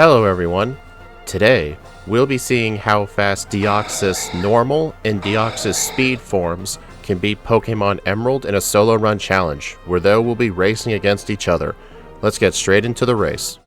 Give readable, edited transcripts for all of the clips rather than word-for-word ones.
Hello everyone, today we'll be seeing how fast Deoxys normal and Deoxys speed forms can beat Pokemon Emerald in a solo run challenge, where they will be racing against each other. Let's get straight into the race.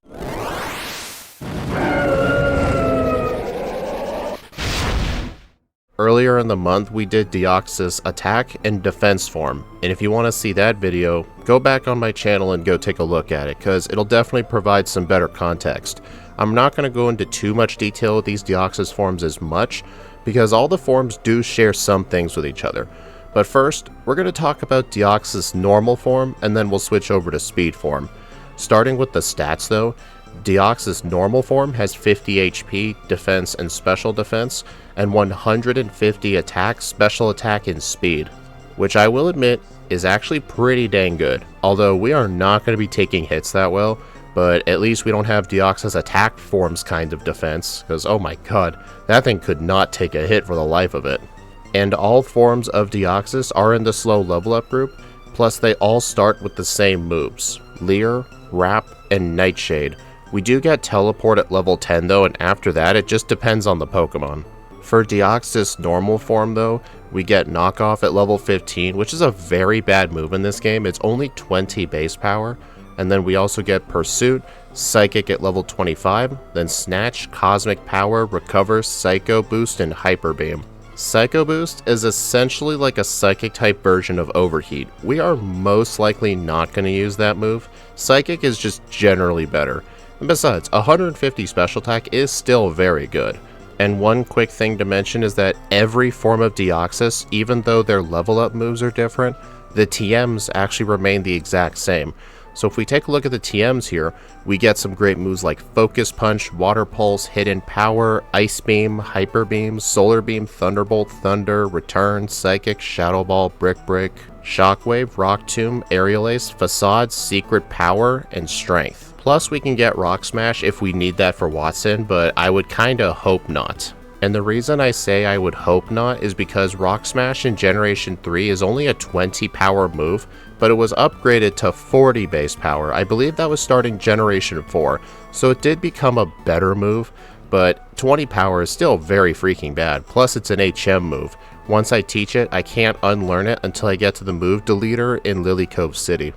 Earlier in the month we did Deoxys attack and defense form, and if you want to see that video, go back on my channel and go take a look at it, because it'll definitely provide some better context. I'm not going to go into too much detail with these Deoxys forms as much, because all the forms do share some things with each other. But first, we're going to talk about Deoxys normal form, and then we'll switch over to speed form. Starting with the stats though, Deoxys normal form has 50 HP, defense and special defense, and 150 attack, special attack, and speed, which I will admit is actually pretty dang good, although we are not going to be taking hits that well, but at least we don't have Deoxys attack forms kind of defense, because oh my god, that thing could not take a hit for the life of it. And all forms of Deoxys are in the slow level up group, plus they all start with the same moves, Leer, Wrap, and Nightshade. We do get Teleport at level 10 though, and after that it just depends on the Pokemon. For Deoxys normal form though, we get Knockoff at level 15, which is a very bad move in this game. It's only 20 base power, and then we also get Pursuit, Psychic at level 25, then Snatch, Cosmic Power, Recover, Psycho Boost, and Hyper Beam. Psycho Boost is essentially like a Psychic type version of Overheat. We are most likely not going to use that move. Psychic is just generally better. And besides, 150 special attack is still very good. And one quick thing to mention is that every form of Deoxys, even though their level up moves are different, the TMs actually remain the exact same. So if we take a look at the TMs here, we get some great moves like Focus Punch, Water Pulse, Hidden Power, Ice Beam, Hyper Beam, Solar Beam, Thunderbolt, Thunder, Return, Psychic, Shadow Ball, Brick Break, Shockwave, Rock Tomb, Aerial Ace, Facade, Secret Power, and Strength. Plus we can get Rock Smash if we need that for Wattson, but I would kinda hope not. And the reason I say I would hope not is because Rock Smash in Generation 3 is only a 20 power move, but it was upgraded to 40 base power. I believe that was starting Generation 4, so it did become a better move, but 20 power is still very freaking bad, plus it's an HM move. Once I teach it, I can't unlearn it until I get to the move deleter in Lily Cove City.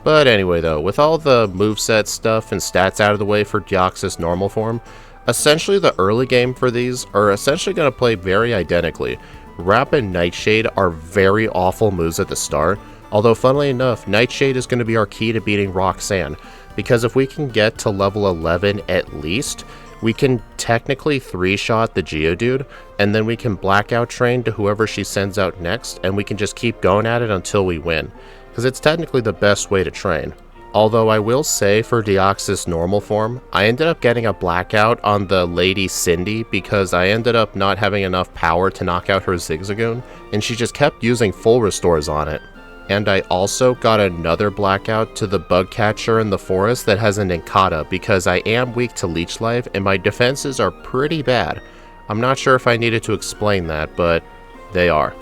But anyway though, with all the moveset stuff and stats out of the way for Deoxys normal form, essentially the early game for these are essentially going to play very identically. Wrap and Nightshade are very awful moves at the start, although funnily enough, Nightshade is going to be our key to beating Roxanne, because if we can get to level 11 at least, we can technically 3-shot the Geodude, and then we can blackout train to whoever she sends out next, and we can just keep going at it until we win, because it's technically the best way to train. Although I will say for Deoxys normal form, I ended up getting a blackout on the Lady Cindy because I ended up not having enough power to knock out her Zigzagoon, and she just kept using full restores on it. And I also got another blackout to the bug catcher in the forest that has an Incada because I am weak to Leech Life and my defenses are pretty bad. I'm not sure if I needed to explain that, but they are.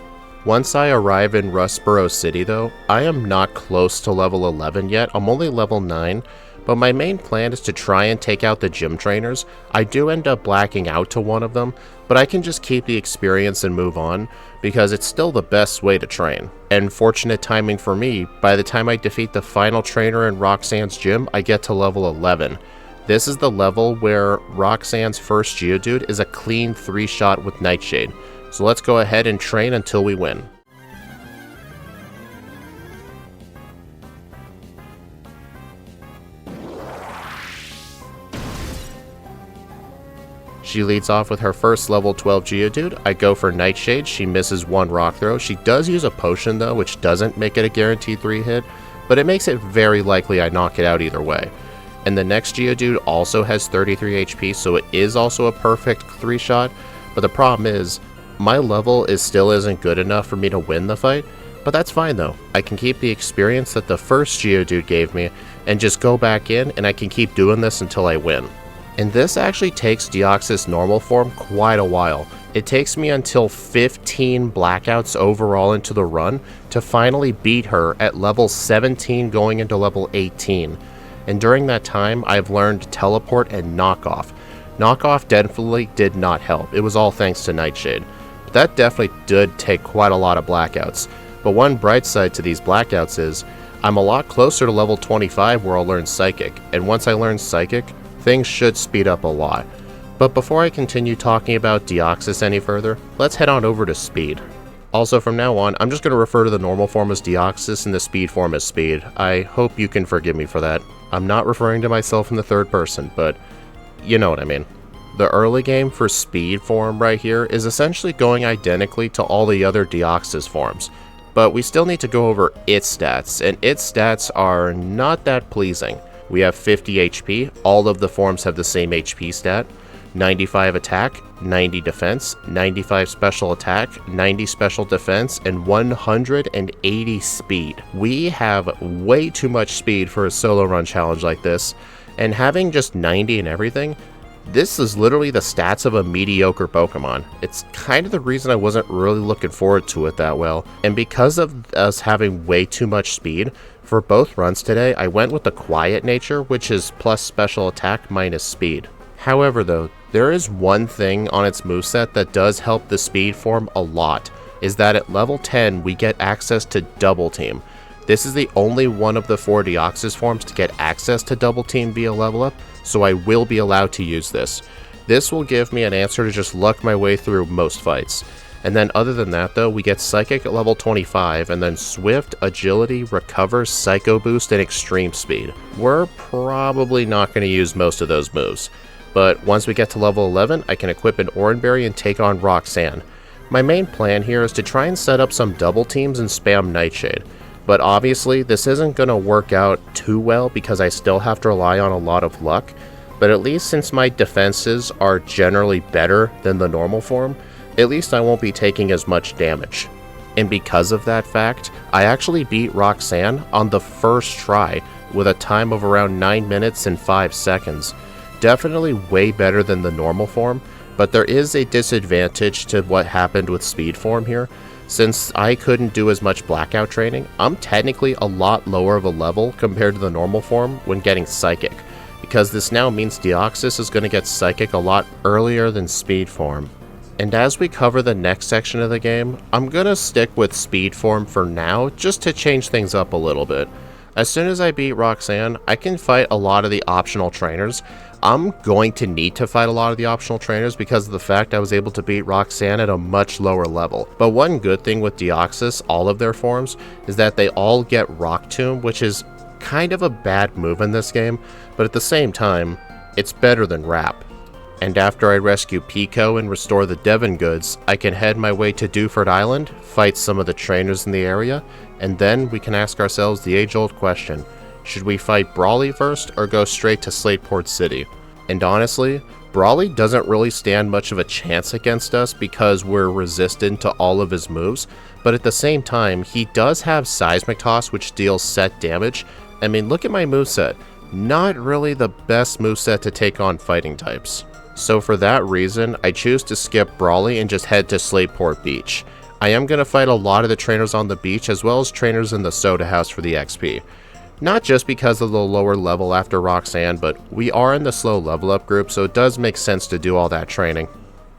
Once I arrive in Rustboro City though, I am not close to level 11 yet, I'm only level 9, but my main plan is to try and take out the gym trainers. I do end up blacking out to one of them, but I can just keep the experience and move on, because it's still the best way to train. And fortunate timing for me, by the time I defeat the final trainer in Roxanne's gym, I get to level 11. This is the level where Roxanne's first Geodude is a clean 3-shot with Nightshade. So let's go ahead and train until we win. She leads off with her first level 12 Geodude. I go for Nightshade, she misses one rock throw. She does use a potion though, which doesn't make it a guaranteed 3-hit, but it makes it very likely I knock it out either way. And the next Geodude also has 33 HP, so it is also a perfect 3-shot, but the problem is, my level still isn't good enough for me to win the fight, but that's fine though. I can keep the experience that the first Geodude gave me and just go back in, and I can keep doing this until I win. And this actually takes Deoxys normal form quite a while. It takes me until 15 blackouts overall into the run to finally beat her at level 17 going into level 18. and during that time I've learned Teleport and Knockoff. Knockoff definitely did not help, it was all thanks to Nightshade. But that definitely did take quite a lot of blackouts. But one bright side to these blackouts is, I'm a lot closer to level 25 where I'll learn Psychic, and once I learn Psychic, things should speed up a lot. But before I continue talking about Deoxys any further, let's head on over to Speed. Also from now on, I'm just going to refer to the normal form as Deoxys and the speed form as Speed. I hope you can forgive me for that. I'm not referring to myself in the third person, but you know what I mean. The early game for Speed form right here is essentially going identically to all the other Deoxys forms. But we still need to go over its stats, and its stats are not that pleasing. We have 50 HP, all of the forms have the same HP stat, 95 attack, 90 defense, 95 special attack, 90 special defense, and 180 speed. We have way too much speed for a solo run challenge like this, and having just 90 and everything, this is literally the stats of a mediocre Pokemon. It's kind of the reason I wasn't really looking forward to it that well, and because of us having way too much speed, for both runs today, I went with the quiet nature, which is plus special attack minus speed. However though, there is one thing on its moveset that does help the speed form a lot, is that at level 10 we get access to Double Team. This is the only one of the 4 Deoxys forms to get access to Double Team via level up, so I will be allowed to use this. This will give me an answer to just luck my way through most fights. And then other than that though, we get Psychic at level 25, and then Swift, Agility, Recover, Psycho Boost, and Extreme Speed. We're probably not going to use most of those moves, but once we get to level 11, I can equip an Oranberry and take on Roxanne. My main plan here is to try and set up some double teams and spam Nightshade. But obviously, this isn't going to work out too well because I still have to rely on a lot of luck, but at least since my defenses are generally better than the normal form, at least I won't be taking as much damage. And because of that fact, I actually beat Roxanne on the first try with a time of around 9 minutes and 5 seconds. Definitely way better than the normal form, but there is a disadvantage to what happened with speed form here. Since I couldn't do as much blackout training, I'm technically a lot lower of a level compared to the normal form when getting Psychic, because this now means Deoxys is going to get Psychic a lot earlier than speed form. And as we cover the next section of the game, I'm going to stick with speed form for now, just to change things up a little bit. As soon as I beat Roxanne, I can fight a lot of the optional trainers. I'm going to need to fight a lot of the optional trainers because of the fact I was able to beat Roxanne at a much lower level. But one good thing with Deoxys, all of their forms, is that they all get Rock Tomb, which is kind of a bad move in this game, but at the same time, it's better than Wrap. And after I rescue Pico and restore the Devon goods, I can head my way to Dewford Island, fight some of the trainers in the area, and then we can ask ourselves the age-old question, should we fight Brawly first or go straight to Slateport City? And honestly, Brawly doesn't really stand much of a chance against us because we're resistant to all of his moves, but at the same time, he does have Seismic Toss which deals set damage. I mean, look at my moveset. Not really the best moveset to take on fighting types. So for that reason, I choose to skip Brawly and just head to Slateport Beach. I am going to fight a lot of the trainers on the beach as well as trainers in the soda house for the XP. Not just because of the lower level after Roxanne, but we are in the slow level up group, so it does make sense to do all that training.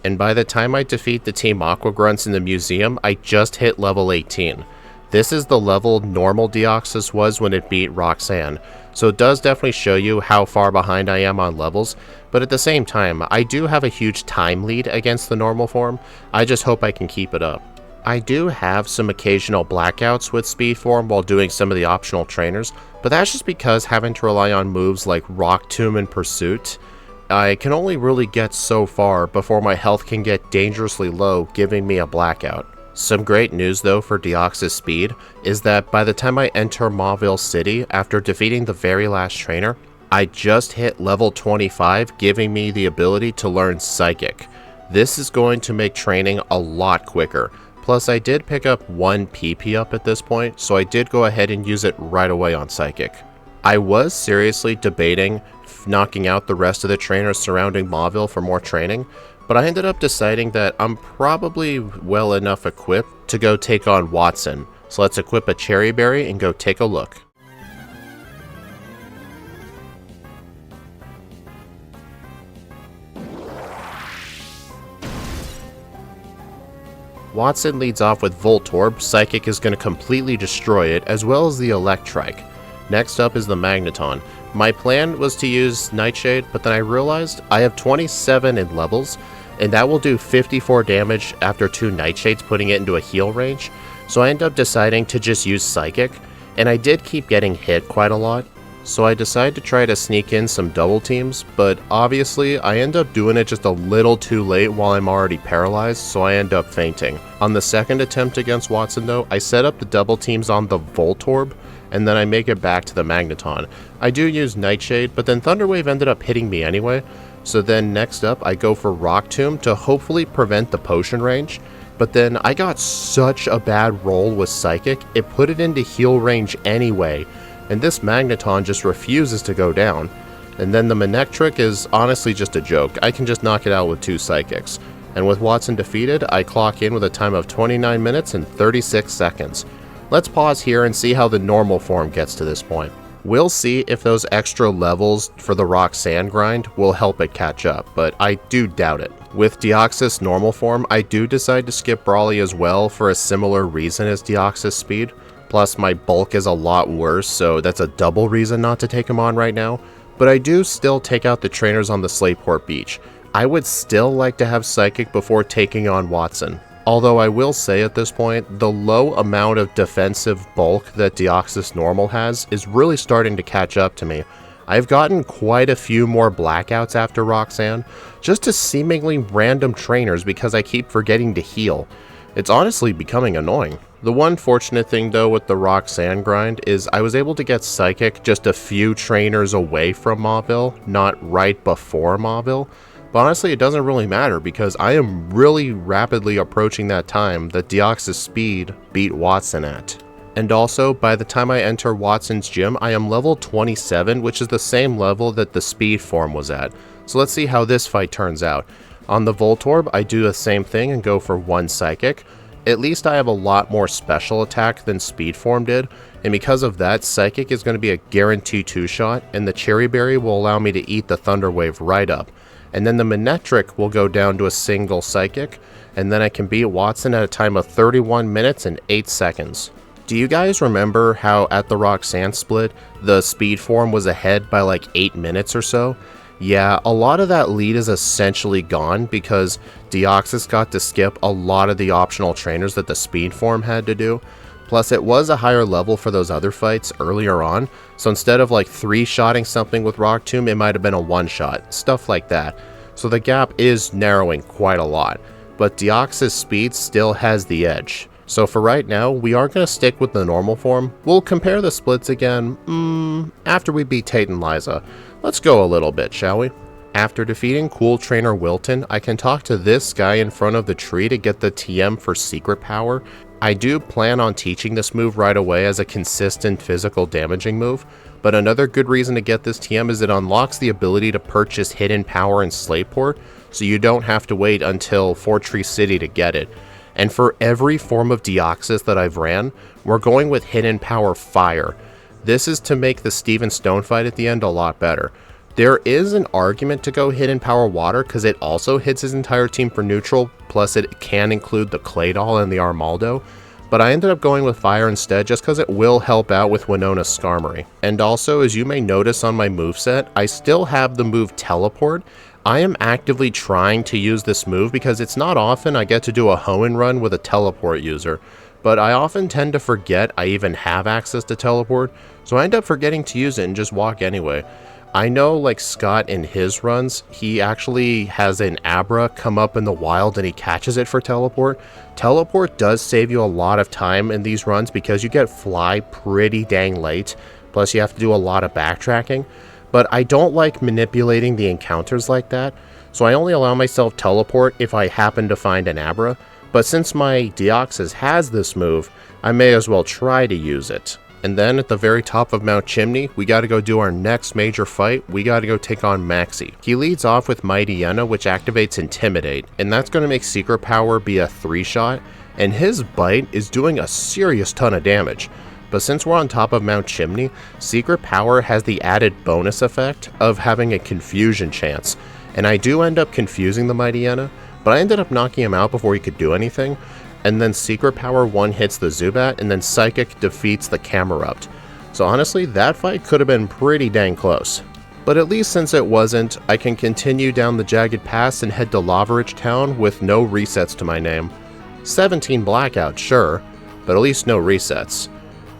And by the time I defeat the Team Aqua Grunts in the museum, I just hit level 18. This is the level normal Deoxys was when it beat Roxanne, so it does definitely show you how far behind I am on levels, but at the same time, I do have a huge time lead against the normal form. I just hope I can keep it up. I do have some occasional blackouts with speed form while doing some of the optional trainers, but that's just because having to rely on moves like Rock Tomb and Pursuit, I can only really get so far before my health can get dangerously low, giving me a blackout. Some great news though for Deoxys speed is that by the time I enter Mauville City after defeating the very last trainer, I just hit level 25, giving me the ability to learn Psychic. This is going to make training a lot quicker. Plus I did pick up 1 PP up at this point, so I did go ahead and use it right away on Psychic. I was seriously debating knocking out the rest of the trainers surrounding Mauville for more training, but I ended up deciding that I'm probably well enough equipped to go take on Wattson. So let's equip a Cherry Berry and go take a look. Wattson leads off with Voltorb. Psychic is going to completely destroy it, as well as the Electrike. Next up is the Magneton. My plan was to use Nightshade, but then I realized I have 27 in levels, and that will do 54 damage after 2 Nightshades, putting it into a heal range. So I ended up deciding to just use Psychic, and I did keep getting hit quite a lot. So I decided to try to sneak in some double teams, but obviously I end up doing it just a little too late while I'm already paralyzed, so I end up fainting. On the second attempt against Wattson though, I set up the double teams on the Voltorb, and then I make it back to the Magneton. I do use Nightshade, but then Thunderwave ended up hitting me anyway, so then next up I go for Rock Tomb to hopefully prevent the potion range, but then I got such a bad roll with Psychic, it put it into heal range anyway, and this Magneton just refuses to go down. And then the Manectric is honestly just a joke. I can just knock it out with 2 Psychics. And with Wattson defeated, I clock in with a time of 29 minutes and 36 seconds. Let's pause here and see how the normal form gets to this point. We'll see if those extra levels for the Roxanne grind will help it catch up, but I do doubt it. With Deoxys normal form, I do decide to skip Brawly as well for a similar reason as Deoxys speed. Plus my bulk is a lot worse, so that's a double reason not to take him on right now. But I do still take out the trainers on the Slateport Beach. I would still like to have Psychic before taking on Wattson. Although I will say at this point, the low amount of defensive bulk that Deoxys normal has is really starting to catch up to me. I've gotten quite a few more blackouts after Roxanne, just to seemingly random trainers because I keep forgetting to heal. It's honestly becoming annoying. The one fortunate thing though with the Roxanne grind is I was able to get Psychic just a few trainers away from Mauville, not right before Mauville. But honestly it doesn't really matter because I am really rapidly approaching that time that Deoxys speed beat Wattson at. And also, by the time I enter Wattson's gym, I am level 27, which is the same level that the speed form was at. So let's see how this fight turns out. On the Voltorb, I do the same thing and go for 1 Psychic. At least I have a lot more special attack than speed form did, and because of that, Psychic is going to be a guaranteed 2-shot, and the Cherry Berry will allow me to eat the Thunder Wave right up. And then the Manectric will go down to a single Psychic, and then I can beat Wattson at a time of 31 minutes and 8 seconds. Do you guys remember how at the Roxanne split, the speed form was ahead by like 8 minutes or so? Yeah, a lot of that lead is essentially gone because Deoxys got to skip a lot of the optional trainers that the speed form had to do. Plus it was a higher level for those other fights earlier on, so instead of like 3-shotting something with Rock Tomb, it might have been a 1-shot, stuff like that. So the gap is narrowing quite a lot, but Deoxys speed still has the edge. So for right now, we are going to stick with the normal form. We'll compare the splits again, after we beat Tate and Liza. Let's go a little bit, shall we? After defeating Cool Trainer Wilton, I can talk to this guy in front of the tree to get the TM for Secret Power. I do plan on teaching this move right away as a consistent physical damaging move, but another good reason to get this TM is it unlocks the ability to purchase Hidden Power in Slateport, so you don't have to wait until Fortree City to get it. And for every form of Deoxys that I've ran, we're going with Hidden Power Fire. This is to make the Steven Stone fight at the end a lot better. There is an argument to go Hidden Power Water because it also hits his entire team for neutral, plus it can include the Claydol and the Armaldo, but I ended up going with Fire instead just because it will help out with Winona's Skarmory. And also, as you may notice on my moveset, I still have the move Teleport. I am actively trying to use this move because it's not often I get to do a Hoenn run with a Teleport user, but I often tend to forget I even have access to Teleport, so I end up forgetting to use it and just walk anyway. I know like Scott in his runs, he actually has an Abra come up in the wild and he catches it for Teleport. Teleport does save you a lot of time in these runs because you get Fly pretty dang late, plus you have to do a lot of backtracking. But I don't like manipulating the encounters like that, so I only allow myself Teleport if I happen to find an Abra. But since my Deoxys has this move, I may as well try to use it. And then at the very top of Mount Chimney, we gotta go do our next major fight. We gotta go take on Maxie. He leads off with Mightyena, which activates Intimidate, and that's gonna make Secret Power be a 3-shot, and his bite is doing a serious ton of damage. But since we're on top of Mount Chimney, Secret Power has the added bonus effect of having a confusion chance, and I do end up confusing the Mightyena, but I ended up knocking him out before he could do anything. and then Secret Power one-hits the Zubat, and then Psychic defeats the Camerupt. So honestly, that fight could have been pretty dang close. But at least since it wasn't, I can continue down the Jagged Pass and head to Lava Ridge Town with no resets to my name. 17 Blackout, sure, but at least no resets.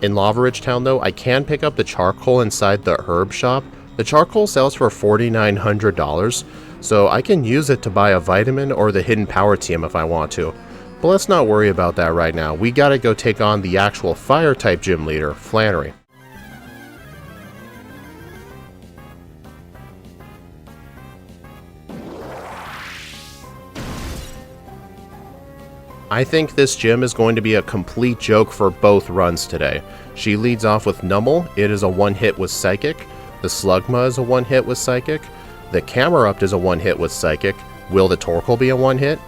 In Lava Ridge Town though, I can pick up the charcoal inside the herb shop. The charcoal sells for $4,900, so I can use it to buy a vitamin or the hidden power TM if I want to. But let's not worry about that right now. We gotta go take on the actual fire type gym leader, Flannery. I think this gym is going to be a complete joke for both runs today. She leads off with Numble. It is a one-hit with Psychic. The Slugma is a one-hit with Psychic. The Camerupt is a one-hit with Psychic. Will the Torkoal be a one-hit?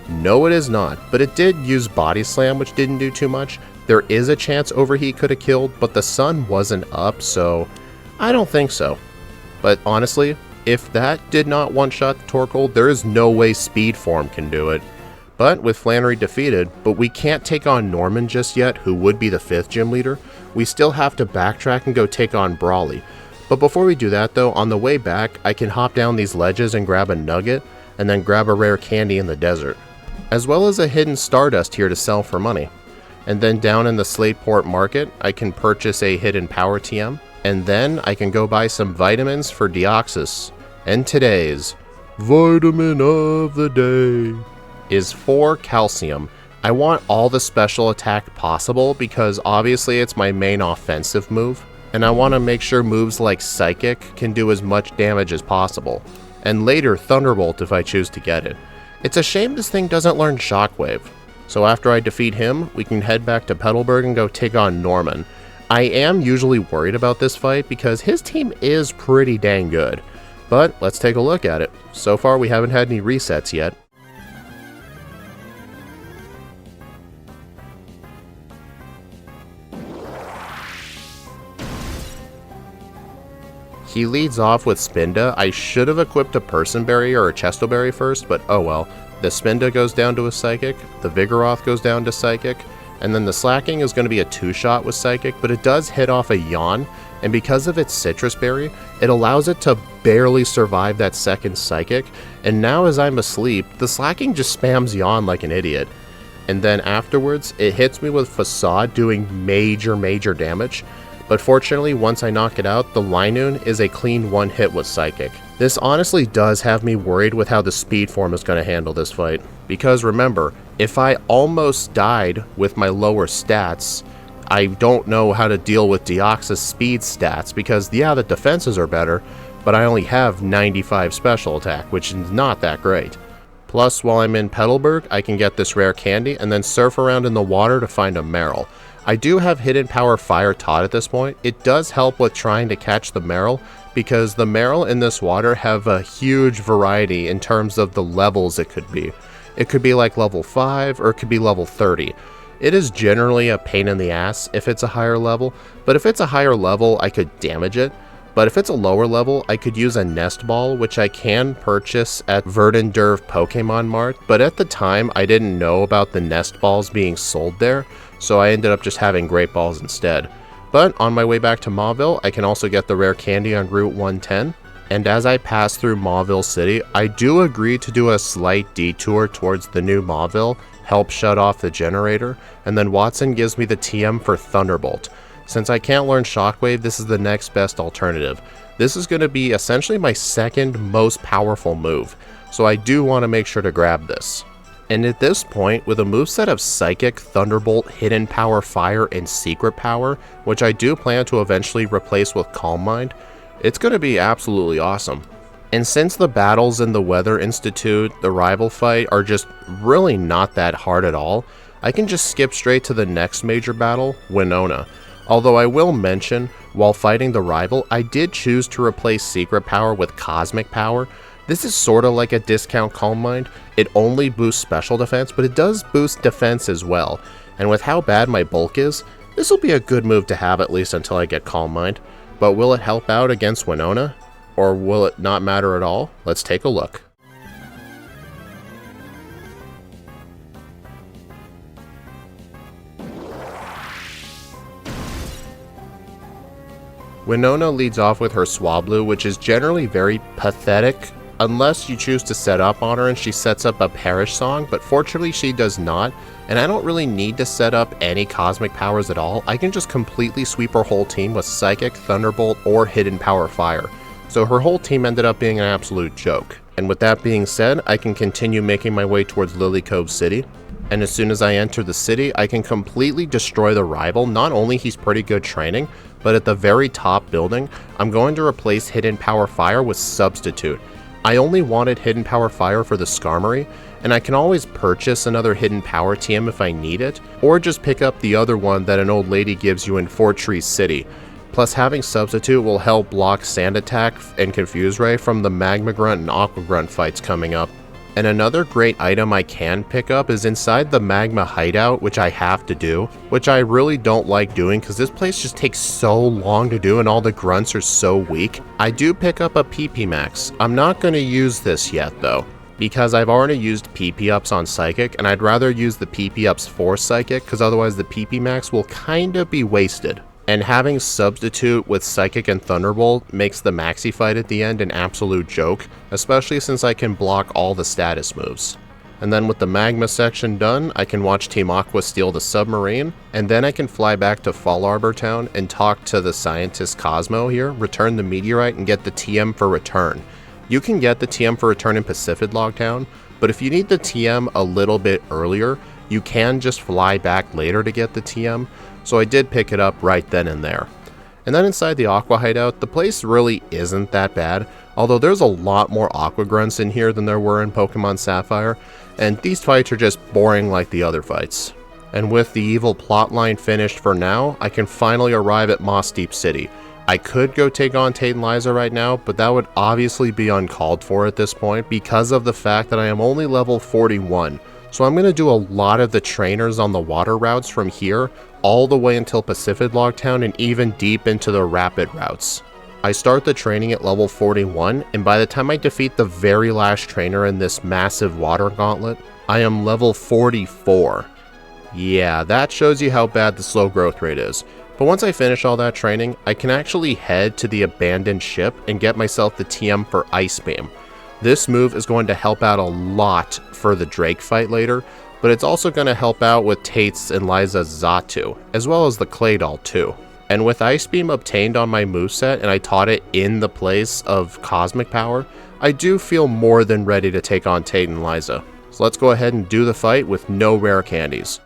No, it is not, but it did use Body Slam, which didn't do too much. There is a chance Overheat could have killed, but the sun wasn't up, so I don't think so. But honestly, if that did not one-shot the Torkoal, there is no way Speed Form can do it. But with Flannery defeated, but we can't take on Norman just yet, who would be the 5th gym leader. We still have to backtrack and go take on Brawly. But before we do that though, on the way back, I can hop down these ledges and grab a nugget, and then grab a rare candy in the desert. As well as a hidden Stardust here to sell for money. And then down in the Slateport Market, I can purchase a hidden Power TM, and then I can go buy some vitamins for Deoxys. And today's Vitamin of the Day is 4 calcium. I want all the special attack possible because obviously it's my main offensive move, and I want to make sure moves like Psychic can do as much damage as possible, and later Thunderbolt if I choose to get it. It's a shame this thing doesn't learn Shockwave. So after I defeat him, we can head back to Petalburg and go take on Norman. I am usually worried about this fight because his team is pretty dang good, but let's take a look at it. So far we haven't had any resets yet. He leads off with Spinda. I should have equipped a Person Berry or a Chesto Berry first, but oh well. The Spinda goes down to a Psychic, the Vigoroth goes down to Psychic, and then the Slacking is going to be a 2-shot with Psychic, but it does hit off a Yawn, and because of its Citrus Berry, it allows it to barely survive that second Psychic, and now as I'm asleep, the Slacking just spams Yawn like an idiot. And then afterwards, it hits me with Facade doing major damage. But fortunately, once I knock it out, the Linoon is a clean one-hit with Psychic. This honestly does have me worried with how the Speed Form is going to handle this fight. Because remember, if I almost died with my lower stats, I don't know how to deal with Deoxys speed stats because yeah, the defenses are better, but I only have 95 special attack, which is not that great. Plus, while I'm in Petalburg, I can get this rare candy and then surf around in the water to find a Marill. I do have Hidden Power Fire taught at this point. It does help with trying to catch the Marill because the Marill in this water have a huge variety in terms of the levels it could be. It could be like level 5 or it could be level 30. It is generally a pain in the ass if it's a higher level, but if it's a higher level I could damage it. But if it's a lower level, I could use a Nest Ball, which I can purchase at Verdandurv Pokemon Mart, but at the time I didn't know about the Nest Balls being sold there, so I ended up just having Great Balls instead. But on my way back to Mauville, I can also get the rare candy on Route 110, and as I pass through Mauville City, I do agree to do a slight detour towards the new Mauville, help shut off the generator, and then Wattson gives me the TM for Thunderbolt. Since I can't learn Shockwave, this is the next best alternative. This is going to be essentially my second most powerful move, so I do want to make sure to grab this. And at this point, with a moveset of Psychic, Thunderbolt, Hidden Power Fire, and Secret Power, which I do plan to eventually replace with Calm Mind, it's going to be absolutely awesome. And since the battles in the Weather Institute, the rival fight, are just really not that hard at all, I can just skip straight to the next major battle, Winona. Although I will mention, while fighting the rival, I did choose to replace Secret Power with Cosmic Power. This is sorta like a discount Calm Mind. It only boosts special defense, but it does boost defense as well. And with how bad my bulk is, this will be a good move to have at least until I get Calm Mind. But will it help out against Winona? Or will it not matter at all? Let's take a look. Winona leads off with her Swablu, which is generally very pathetic, unless you choose to set up on her and she sets up a Perish song, but fortunately she does not, and I don't really need to set up any cosmic powers at all. I can just completely sweep her whole team with Psychic, Thunderbolt, or Hidden Power Fire. So her whole team ended up being an absolute joke. And with that being said, I can continue making my way towards Lily Cove City. And as soon as I enter the city, I can completely destroy the rival. Not only he's pretty good training, but at the very top building, I'm going to replace Hidden Power Fire with Substitute. I only wanted Hidden Power Fire for the Skarmory, and I can always purchase another Hidden Power TM if I need it, or just pick up the other one that an old lady gives you in Fort Tree City. Plus, having Substitute will help block Sand Attack and Confuse Ray from the Magma Grunt and Aqua Grunt fights coming up. And another great item I can pick up is inside the Magma Hideout, which I have to do, which I really don't like doing because this place just takes so long to do and all the grunts are so weak. I do pick up a PP Max. I'm not going to use this yet though, because I've already used PP Ups on Psychic, and I'd rather use the PP Ups for Psychic because otherwise the PP Max will kind of be wasted. And having Substitute with Psychic and Thunderbolt makes the Maxi fight at the end an absolute joke, especially since I can block all the status moves. And then with the Magma section done, I can watch Team Aqua steal the submarine, and then I can fly back to Fall Arbor Town and talk to the scientist Cosmo here, return the meteorite, and get the TM for return. You can get the TM for return in Pacific Log Town, but if you need the TM a little bit earlier, you can just fly back later to get the TM. So I did pick it up right then and there. And then inside the Aqua Hideout, the place really isn't that bad, although there's a lot more Aqua Grunts in here than there were in Pokemon Sapphire, and these fights are just boring like the other fights. And with the evil plotline finished for now, I can finally arrive at Moss Deep City. I could go take on Tate and Liza right now, but that would obviously be uncalled for at this point because of the fact that I am only level 41. So I'm going to do a lot of the trainers on the water routes from here all the way until Pacific Log Town and even deep into the rapid routes. I start the training at level 41, and by the time I defeat the very last trainer in this massive water gauntlet, I am level 44. Yeah, that shows you how bad the slow growth rate is. But once I finish all that training, I can actually head to the abandoned ship and get myself the TM for Ice Beam. This move is going to help out a lot for the Drake fight later, but it's also going to help out with Tate's and Liza's Xatu, as well as the Claydol too. And with Ice Beam obtained on my moveset and I taught it in the place of Cosmic Power, I do feel more than ready to take on Tate and Liza. So let's go ahead and do the fight with no rare candies.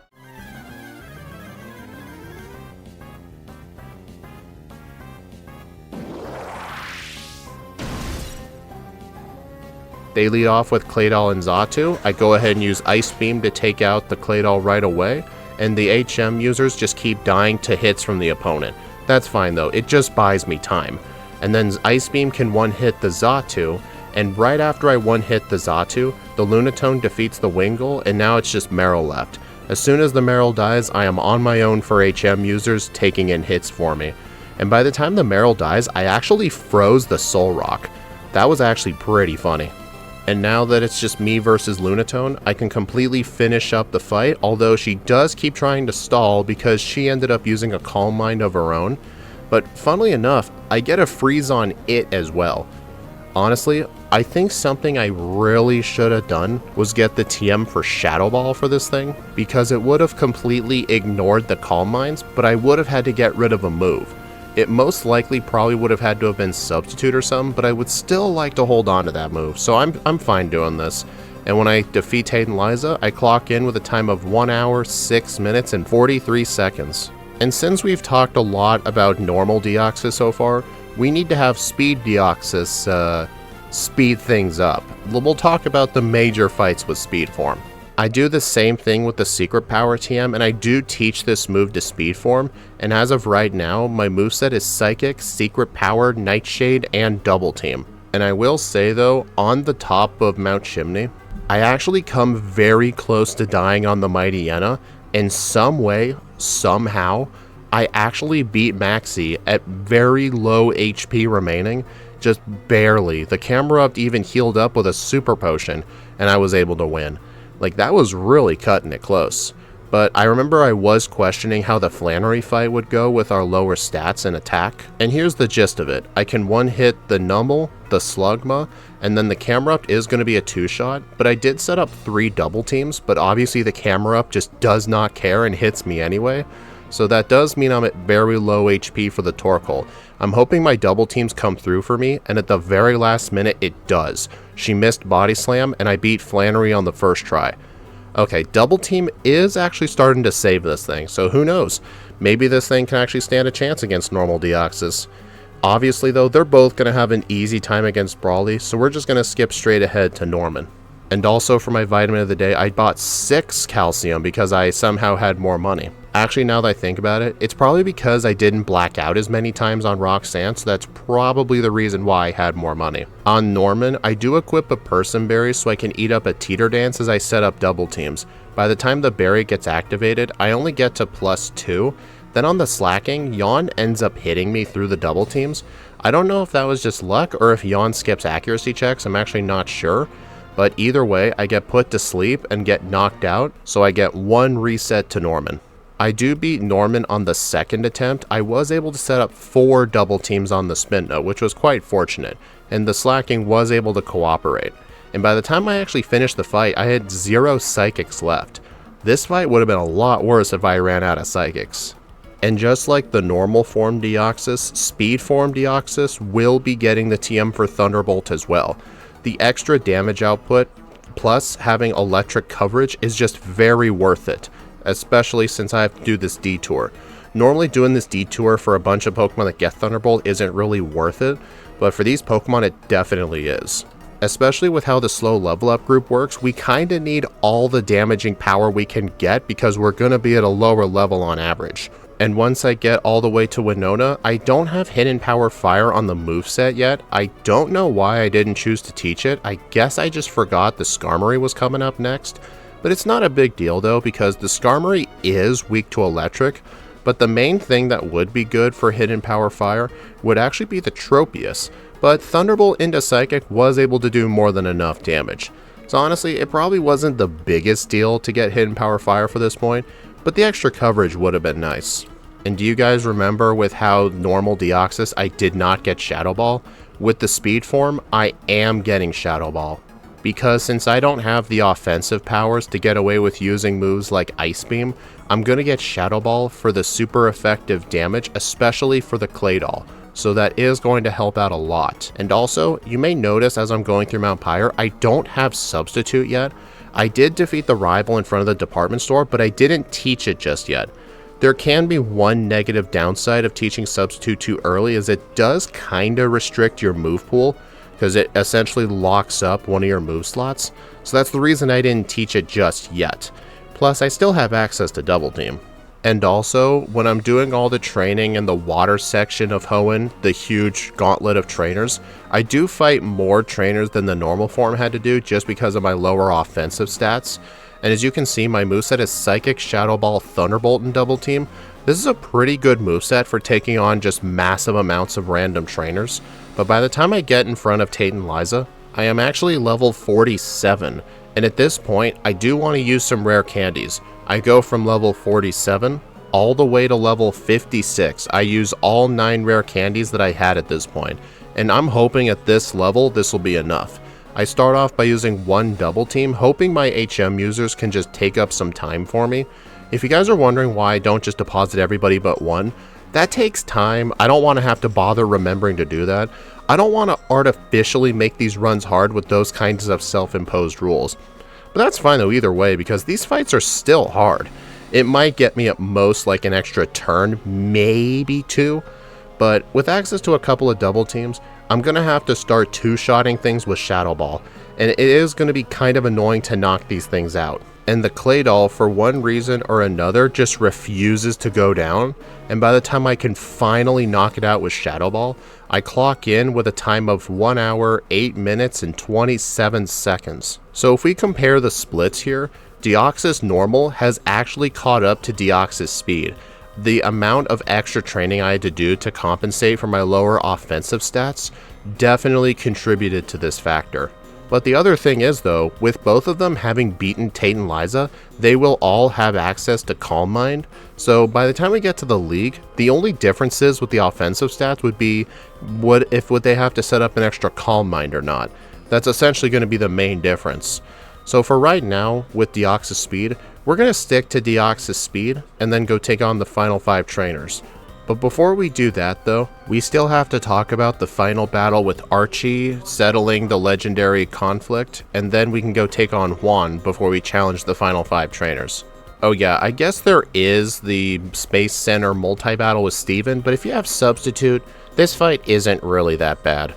They lead off with Claydol and Xatu. I go ahead and use Ice Beam to take out the Claydol right away, and the HM users just keep dying to hits from the opponent. That's fine though, it just buys me time. And then Ice Beam can one-hit the Xatu, and right after I one-hit the Xatu, the Lunatone defeats the Wingull, and now it's just Meryl left. As soon as the Meryl dies, I am on my own for HM users taking in hits for me. And by the time the Meryl dies, I actually froze the Soul Rock. That was actually pretty funny. And now that it's just me versus Lunatone, I can completely finish up the fight, although she does keep trying to stall because she ended up using a Calm Mind of her own. But funnily enough, I get a freeze on it as well. Honestly, I think something I really should have done was get the TM for Shadow Ball for this thing, because it would have completely ignored the Calm Minds, but I would have had to get rid of a move. It most likely probably would have had to have been Substitute or something, but I would still like to hold on to that move, so I'm fine doing this. And when I defeat Tate and Liza, I clock in with a time of 1 hour, 6 minutes, and 43 seconds. And since we've talked a lot about normal Deoxys so far, we need to have Speed Deoxys speed things up. We'll talk about the major fights with Speed Form. I do the same thing with the Secret Power TM, and I do teach this move to Speed Form, and as of right now, my moveset is Psychic, Secret Power, Nightshade, and Double Team. And I will say though, on the top of Mount Chimney, I actually come very close to dying on the Mighty Yenna. In some way, somehow, I actually beat Maxi at very low HP remaining, just barely. The Camerupt even healed up with a Super Potion, and I was able to win. Like, that was really cutting it close. But I remember I was questioning how the Flannery fight would go with our lower stats and attack. And here's the gist of it. I can one hit the Nummel, the Slugma, and then the camera up is going to be a 2-shot. But I did set up 3 double teams, but obviously the camera up just does not care and hits me anyway. So that does mean I'm at very low HP for the Torkoal. I'm hoping my double teams come through for me, and at the very last minute it does. She missed Body Slam, and I beat Flannery on the first try. Okay, double team is actually starting to save this thing, so who knows? Maybe this thing can actually stand a chance against normal Deoxys. Obviously though, they're both going to have an easy time against Brawly, so we're just going to skip straight ahead to Norman. And also for my vitamin of the day, I bought 6 calcium because I somehow had more money. Actually, now that I think about it, it's probably because I didn't black out as many times on Roxanne, so that's probably the reason why I had more money. On Norman, I do equip a person berry so I can eat up a teeter dance as I set up double teams. By the time the berry gets activated, I only get to +2. Then on the slacking, Yawn ends up hitting me through the double teams. I don't know if that was just luck or if Yawn skips accuracy checks, I'm actually not sure. But either way, I get put to sleep and get knocked out, so I get 1 reset to Norman. I do beat Norman on the second attempt. I was able to set up 4 double teams on the spin note, which was quite fortunate, and the slacking was able to cooperate. And by the time I actually finished the fight, I had 0 psychics left. This fight would have been a lot worse if I ran out of psychics. And just like the normal form Deoxys, speed form Deoxys will be getting the TM for Thunderbolt as well. The extra damage output plus having electric coverage is just very worth it, especially since I have to do this detour. Normally doing this detour for a bunch of Pokemon that get Thunderbolt isn't really worth it, but for these Pokemon it definitely is. Especially with how the slow level up group works, we kinda need all the damaging power we can get because we're gonna be at a lower level on average. And once I get all the way to Winona, I don't have Hidden Power Fire on the moveset yet. I don't know why I didn't choose to teach it. I guess I just forgot the Skarmory was coming up next. But it's not a big deal though, because the Skarmory is weak to electric, but the main thing that would be good for Hidden Power Fire would actually be the Tropius. But Thunderbolt into Psychic was able to do more than enough damage. So honestly, it probably wasn't the biggest deal to get Hidden Power Fire for this point, but the extra coverage would have been nice. And do you guys remember with how normal Deoxys I did not get Shadow Ball? With the speed form, I am getting Shadow Ball. Because since I don't have the offensive powers to get away with using moves like Ice Beam, I'm going to get Shadow Ball for the super effective damage, especially for the Claydol. So that is going to help out a lot. And also, you may notice as I'm going through Mount Pyre, I don't have Substitute yet. I did defeat the rival in front of the department store, but I didn't teach it just yet. There can be one negative downside of teaching Substitute too early, as it does kinda restrict your move pool, because it essentially locks up one of your move slots. So that's the reason I didn't teach it just yet. Plus, I still have access to Double Team. And also, when I'm doing all the training in the water section of Hoenn, the huge gauntlet of trainers, I do fight more trainers than the normal form had to do just because of my lower offensive stats. And as you can see, my moveset is Psychic, Shadow Ball, Thunderbolt, and Double Team. This is a pretty good moveset for taking on just massive amounts of random trainers. But by the time I get in front of Tate and Liza, I am actually level 47. And at this point, I do want to use some rare candies. I go from level 47 all the way to level 56. I use all 9 rare candies that I had at this point, and I'm hoping at this level this will be enough. I start off by using 1 double team, hoping my HM users can just take up some time for me. If you guys are wondering why I don't just deposit everybody but 1, that takes time. I don't want to have to bother remembering to do that. I don't want to artificially make these runs hard with those kinds of self-imposed rules. But that's fine though either way, because these fights are still hard. It might get me at most like an extra turn, maybe 2, but with access to a couple of double teams, I'm going to have to start 2-shotting things with Shadow Ball, and it is going to be kind of annoying to knock these things out. And the Claydol, for one reason or another, just refuses to go down, and by the time I can finally knock it out with Shadow Ball, I clock in with a time of 1 hour, 8 minutes, and 27 seconds. So if we compare the splits here, Deoxys Normal has actually caught up to Deoxys Speed. The amount of extra training I had to do to compensate for my lower offensive stats definitely contributed to this factor. But the other thing is though, with both of them having beaten Tate and Liza, they will all have access to Calm Mind, so by the time we get to the league, the only differences with the offensive stats would be would they have to set up an extra Calm Mind or not. That's essentially going to be the main difference. So for right now, with Deoxys Speed, we're going to stick to Deoxys Speed and then go take on the final 5 trainers. But before we do that though, we still have to talk about the final battle with Archie, settling the legendary conflict, and then we can go take on Juan before we challenge the final 5 trainers. Oh yeah, I guess there is the Space Center multi-battle with Steven, but if you have Substitute, this fight isn't really that bad.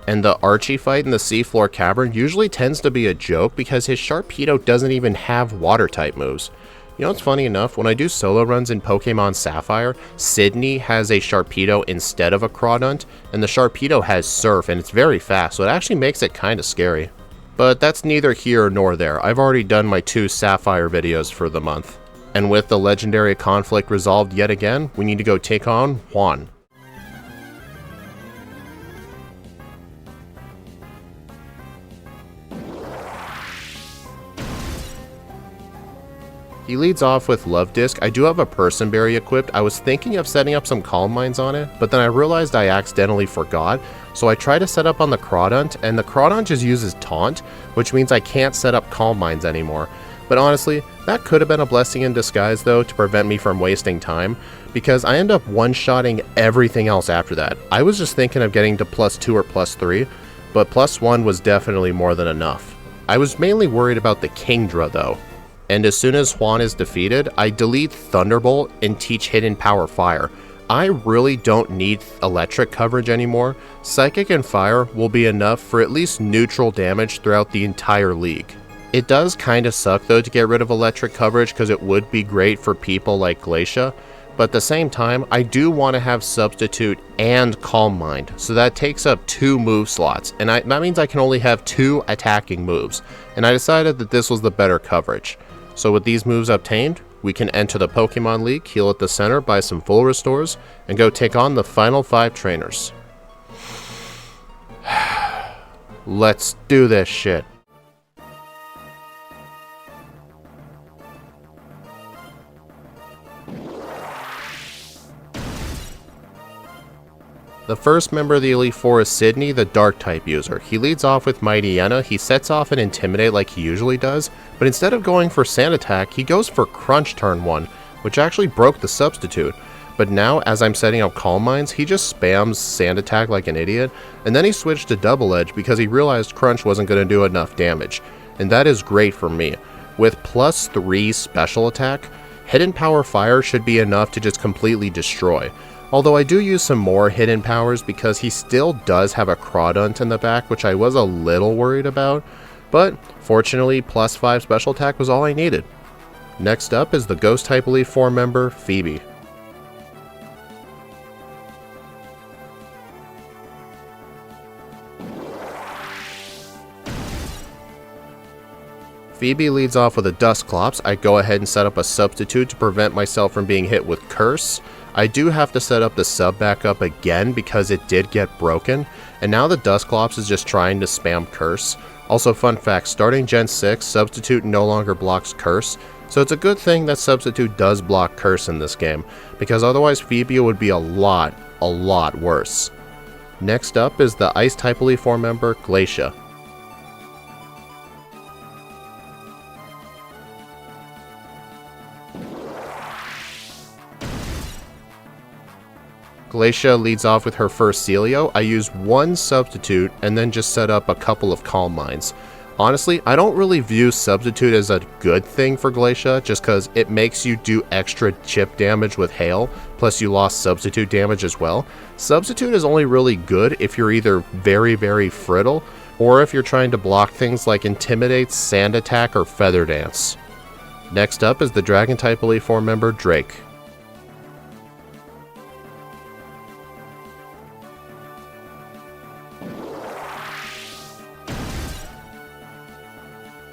And the Archie fight in the seafloor cavern usually tends to be a joke because his Sharpedo doesn't even have water type moves. You know what's funny enough, when I do solo runs in Pokemon Sapphire, Sydney has a Sharpedo instead of a Crawdaunt, and the Sharpedo has Surf and it's very fast, so it actually makes it kinda scary. But that's neither here nor there. I've already done my 2 Sapphire videos for the month. And with the legendary conflict resolved yet again, we need to go take on Juan. He leads off with Love Disc. I do have a Person Berry equipped. I was thinking of setting up some Calm Minds on it, but then I realized I accidentally forgot, so I tried to set up on the Crawdaunt, and the Crawdaunt just uses Taunt, which means I can't set up Calm Minds anymore. But honestly, that could have been a blessing in disguise though, to prevent me from wasting time, because I end up one-shotting everything else after that. I was just thinking of getting to +2 or +3, but +1 was definitely more than enough. I was mainly worried about the Kingdra though. And as soon as Juan is defeated, I delete Thunderbolt and teach Hidden Power Fire. I really don't need electric coverage anymore. Psychic and Fire will be enough for at least neutral damage throughout the entire league. It does kinda suck though to get rid of electric coverage because it would be great for people like Glacia, but at the same time, I do want to have Substitute and Calm Mind, so that takes up 2 move slots, and that means I can only have 2 attacking moves, and I decided that this was the better coverage. So with these moves obtained, we can enter the Pokemon League, heal at the center, buy some full restores, and go take on the final 5 trainers. Let's do this shit. The first member of the Elite Four is Sydney, the Dark-type user. He leads off with Mightyena. He sets off and Intimidate like he usually does, but instead of going for Sand Attack, he goes for Crunch turn 1, which actually broke the Substitute. But now, as I'm setting up Calm Minds, he just spams Sand Attack like an idiot, and then he switched to Double Edge because he realized Crunch wasn't going to do enough damage. And that is great for me. With +3 Special Attack, Hidden Power Fire should be enough to just completely destroy. Although I do use some more hidden powers because he still does have a Crawdaunt in the back, which I was a little worried about, but fortunately +5 special attack was all I needed. Next up is the Ghost type Elite Four member, Phoebe. Phoebe leads off with a Dusclops. I go ahead and set up a Substitute to prevent myself from being hit with Curse. I do have to set up the sub back up again because it did get broken, and now the Dusclops is just trying to spam Curse. Also, fun fact, starting Gen 6, Substitute no longer blocks Curse, so it's a good thing that Substitute does block Curse in this game, because otherwise Phoebe would be a lot worse. Next up is the Ice type Elite Four member, Glacia. Glacia leads off with her first Celio. I use 1 Substitute and then just set up a couple of Calm Minds. Honestly, I don't really view Substitute as a good thing for Glacia just because it makes you do extra chip damage with Hail, plus you lost Substitute damage as well. Substitute is only really good if you're either very Friddle, or if you're trying to block things like Intimidate, Sand Attack, or Feather Dance. Next up is the Dragon type Elite Four member, Drake.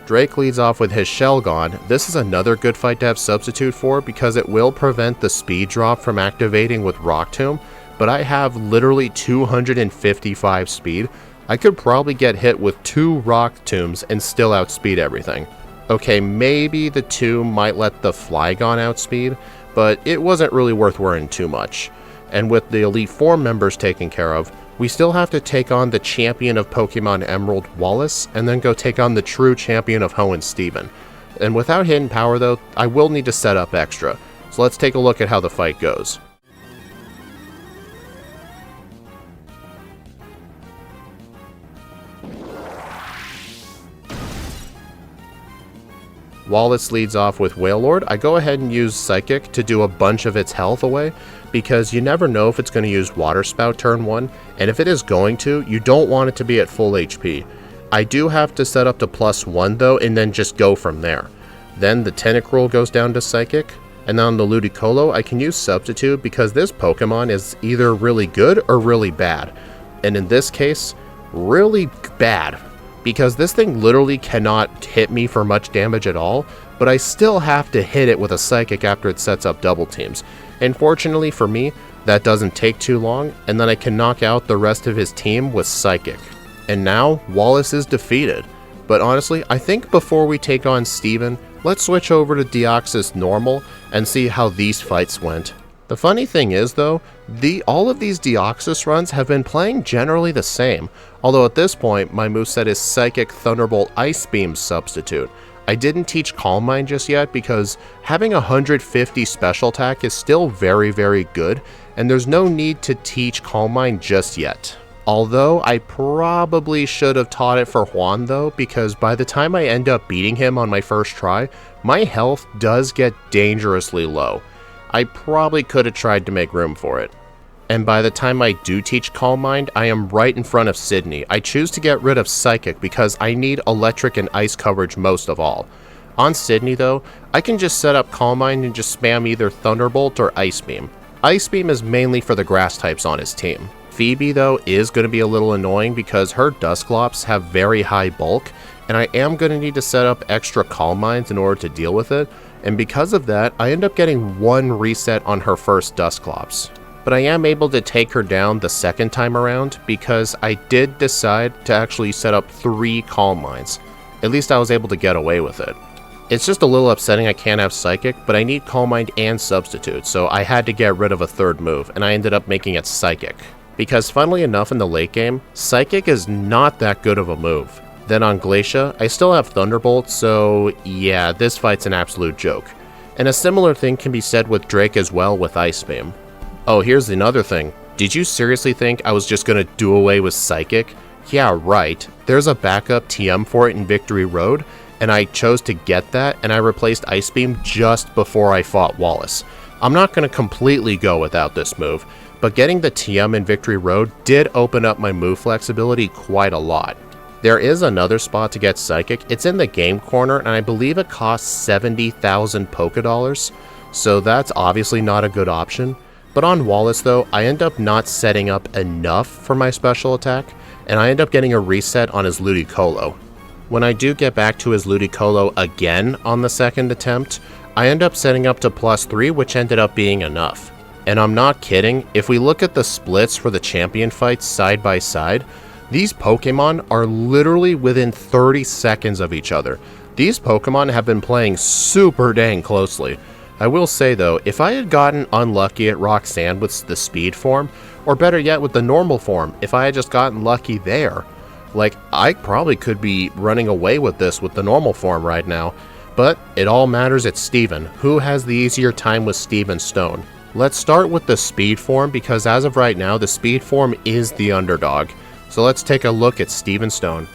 Drake leads off with his Shelgon. This is another good fight to have Substitute for because it will prevent the speed drop from activating with Rock Tomb, but I have literally 255 speed. I could probably get hit with 2 rock tombs and still outspeed everything. Okay, maybe the tomb might let the Flygon outspeed, but it wasn't really worth worrying too much. And with the Elite Four members taken care of, we still have to take on the champion of Pokemon Emerald, Wallace, and then go take on the true champion of Hoenn, Steven. And without hidden power though, I will need to set up extra. So let's take a look at how the fight goes. Wallace leads off with Wailord. I go ahead and use Psychic to do a bunch of its health away, because you never know if it's going to use Water Spout turn 1, and if it is going to, you don't want it to be at full HP. I do have to set up to +1 though, and then just go from there. Then the Tentacruel goes down to Psychic, and then on the Ludicolo I can use Substitute because this Pokemon is either really good or really bad. And in this case, really bad, because this thing literally cannot hit me for much damage at all, but I still have to hit it with a Psychic after it sets up double teams. And fortunately for me, that doesn't take too long, and then I can knock out the rest of his team with Psychic. And now, Wallace is defeated. But honestly, I think before we take on Steven, let's switch over to Deoxys Normal and see how these fights went. The funny thing is though, all of these Deoxys runs have been playing generally the same, although at this point my moveset is Psychic, Thunderbolt, Ice Beam Substitute. I didn't teach Calm Mind just yet because having 150 special attack is still very good, and there's no need to teach Calm Mind just yet. Although I probably should have taught it for Juan though, because by the time I end up beating him on my first try, my health does get dangerously low. I probably could have tried to make room for it. And by the time I do teach Calm Mind, I am right in front of Sydney. I choose to get rid of Psychic because I need Electric and Ice coverage most of all. On Sydney though, I can just set up Calm Mind and just spam either Thunderbolt or Ice Beam. Ice Beam is mainly for the grass types on his team. Phoebe though is going to be a little annoying because her Dusclops have very high bulk, and I am going to need to set up extra Calm Minds in order to deal with it, and because of that, I end up getting 1 reset on her first Dusclops. But I am able to take her down the second time around because I did decide to actually set up 3 Calm Minds. At least I was able to get away with it. It's just a little upsetting I can't have Psychic, but I need Calm Mind and Substitute, so I had to get rid of a third move, and I ended up making it Psychic. Because funnily enough in the late game, Psychic is not that good of a move. Then on Glacia, I still have Thunderbolt, so yeah, this fight's an absolute joke. And a similar thing can be said with Drake as well with Ice Beam. Oh, here's another thing. Did you seriously think I was just gonna do away with Psychic? Yeah, right. There's a backup TM for it in Victory Road, and I chose to get that, and I replaced Ice Beam just before I fought Wallace. I'm not gonna completely go without this move, but getting the TM in Victory Road did open up my move flexibility quite a lot. There is another spot to get Psychic. It's in the game corner, and I believe it costs 70,000 Pokedollars, so that's obviously not a good option. But on Wallace though, I end up not setting up enough for my special attack, and I end up getting a reset on his Ludicolo. When I do get back to his Ludicolo again on the second attempt, I end up setting up to +3, which ended up being enough. And I'm not kidding, if we look at the splits for the champion fights side by side, these Pokemon are literally within 30 seconds of each other. These Pokemon have been playing super dang closely. I will say though, if I had gotten unlucky at Roxanne with the speed form, or better yet with the normal form, if I had just gotten lucky there, like I probably could be running away with this with the normal form right now. But it all matters at Steven. Who has the easier time with Steven Stone? Let's start with the speed form because as of right now, the speed form is the underdog. So let's take a look at Steven Stone.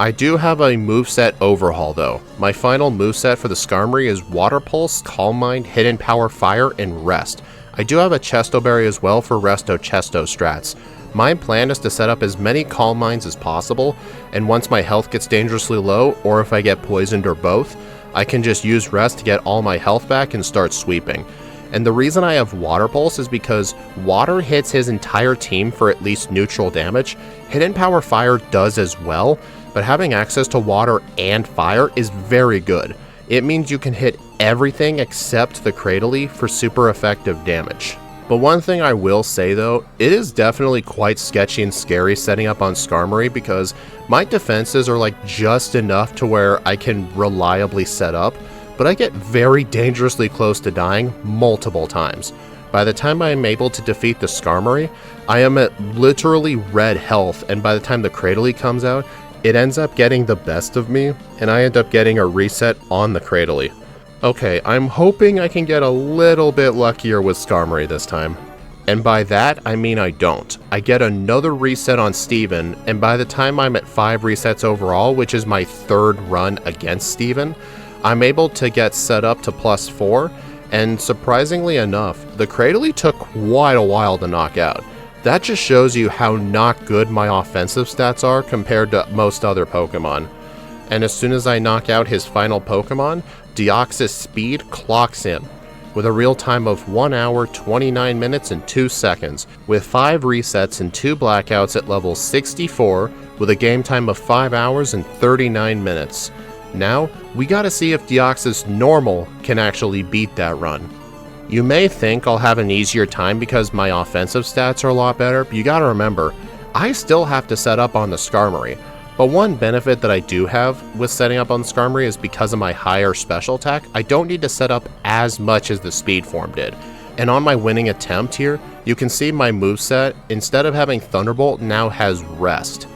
I do have a moveset overhaul though. My final moveset for the Skarmory is Water Pulse, Calm Mind, Hidden Power Fire, and Rest. I do have a Chesto Berry as well for Resto Chesto strats. My plan is to set up as many Calm Minds as possible, and once my health gets dangerously low, or if I get poisoned or both, I can just use Rest to get all my health back and start sweeping. And the reason I have Water Pulse is because water hits his entire team for at least neutral damage. Hidden Power Fire does as well, but having access to water and fire is very good. it means you can hit everything except the Cradily for super effective damage. But one thing I will say though, it is definitely quite sketchy and scary setting up on Skarmory because my defenses are like just enough to where I can reliably set up, but I get very dangerously close to dying multiple times. By the time I am able to defeat the Skarmory, I am at literally red health, and by the time the Cradily comes out, it ends up getting the best of me, and I end up getting a reset on the Cradily. Okay, I'm hoping I can get a little bit luckier with Skarmory this time. And by that, I mean I don't. I get another reset on Steven, and by the time I'm at 5 resets overall, which is my 3rd run against Steven, I'm able to get set up to +4, and surprisingly enough, the Cradily took quite a while to knock out. That just shows you how not good my offensive stats are compared to most other Pokemon. And as soon as I knock out his final Pokemon, Deoxys Speed clocks in, with a real time of 1 hour, 29 minutes, and 2 seconds, with 5 resets and 2 blackouts at level 64, with a game time of 5 hours and 39 minutes. Now, we gotta see if Deoxys Normal can actually beat that run. You may think I'll have an easier time because my offensive stats are a lot better, but you gotta remember, I still have to set up on the Skarmory. But one benefit that I do have with setting up on Skarmory is because of my higher special attack, I don't need to set up as much as the Speed form did. And on my winning attempt here, you can see my moveset, instead of having Thunderbolt, now has Rest.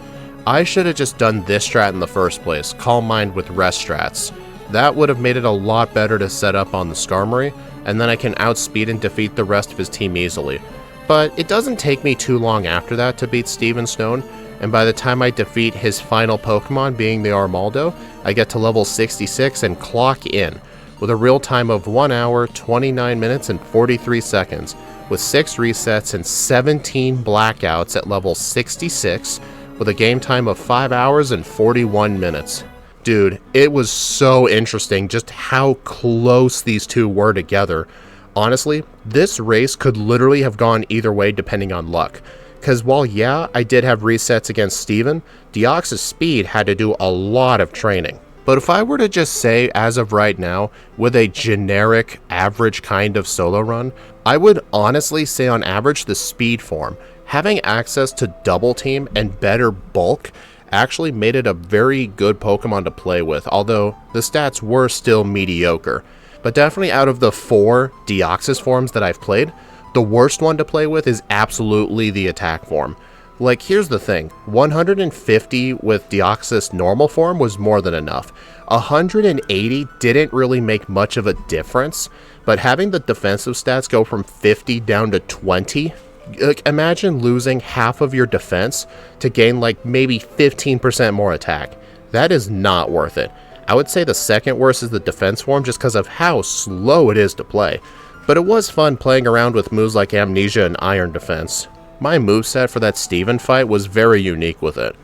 I should have just done this strat in the first place, Calm Mind with Rest strats. That would have made it a lot better to set up on the Skarmory, and then I can outspeed and defeat the rest of his team easily. But it doesn't take me too long after that to beat Steven Stone, and by the time I defeat his final Pokemon, being the Armaldo, I get to level 66 and clock in, with a real time of 1 hour, 29 minutes, and 43 seconds, with 6 resets and 17 blackouts at level 66, with a game time of 5 hours and 41 minutes. Dude, it was so interesting just how close these two were together. Honestly, this race could literally have gone either way depending on luck. Because while yeah, I did have resets against Steven, Deoxys Speed had to do a lot of training. But if I were to just say, as of right now, with a generic, average kind of solo run, I would honestly say on average the Speed form, having access to Double Team and better bulk, actually made it a very good Pokemon to play with, although the stats were still mediocre. But definitely out of the 4 Deoxys forms that I've played, the worst one to play with is absolutely the attack form. Like, here's the thing, 150 with Deoxys normal form was more than enough. 180 didn't really make much of a difference, but having the defensive stats go from 50 down to 20, like, imagine losing half of your defense to gain like maybe 15% more attack. That is not worth it. I would say the second worst is the defense form just because of how slow it is to play. But it was fun playing around with moves like Amnesia and Iron Defense. My moveset for that Steven fight was very unique with it.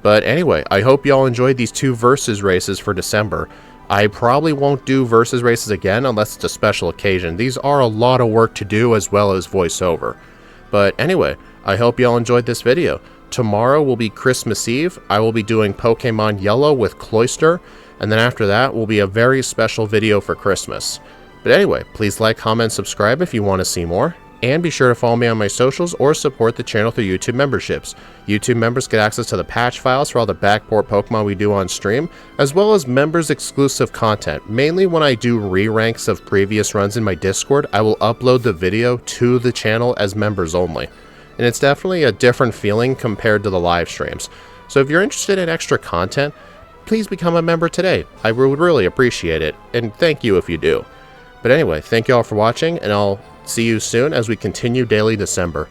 But anyway, I hope y'all enjoyed these 2 versus races for December. I probably won't do versus races again unless it's a special occasion. These are a lot of work to do as well as voiceover. But anyway, I hope y'all enjoyed this video. Tomorrow will be Christmas Eve. I will be doing Pokemon Yellow with Cloyster, and then after that will be a very special video for Christmas. But anyway, please like, comment, subscribe if you want to see more, and be sure to follow me on my socials or support the channel through YouTube memberships. YouTube members get access to the patch files for all the backport Pokemon we do on stream, as well as members exclusive content. Mainly when I do re-ranks of previous runs in my Discord, I will upload the video to the channel as members only. And it's definitely a different feeling compared to the live streams. So if you're interested in extra content, please become a member today. I would really appreciate it, and thank you if you do. But anyway, thank you all for watching, and I'll see you soon as we continue Daily December.